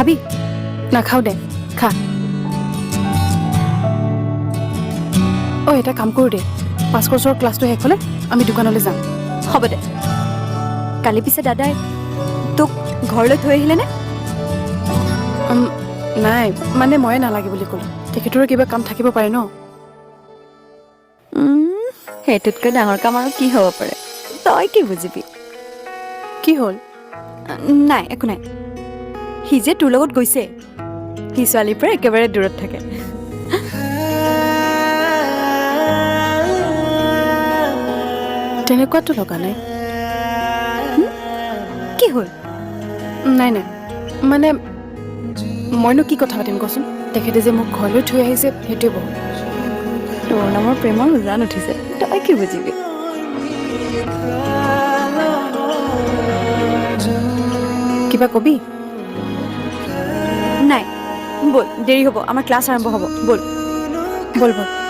খাবি? নাখাওঁ দে, খা। অ' এটা কাম কৰোঁ দে, 5 কোৰ্চৰ ক্লাছটো শেষ হ'লে আমি দোকানলৈ যাম। হ'ব দে। কালি পিছে দাদাই তোক ঘৰলৈ থৈ আহিলেনে? নাই, মানে ময়ে নালাগে বুলি ক'লো। তেখেতৰো কিবা কাম থাকিব পাৰে ন। সেইটোতকৈ ডাঙৰ কাম আৰু কি হ'ব পাৰে? তই কি বুজিবি? কি হ'ল? নাই, একো নাই। সি যে তোৰ লগত গৈছে, সি ছোৱালীৰ পৰা একেবাৰে দূৰত থাকে। তেনেকুৱাতো লগা নাই। কি হ'ল? নাই, মানে মইনো কি কথা পাতিম কচোন? তেখেতে যে মোক ঘৰলৈ থৈ আহিছে সেইটোৱে বহুত। তোৰ নামৰ প্ৰেমৰ উজান উঠিছে, তই কি বুজিবি? কিবা কবি? নাই, ব'ল, দেৰি হ'ব, আমাৰ ক্লাছ আৰম্ভ হ'ব, ব'ল। ব'ল ব'ল।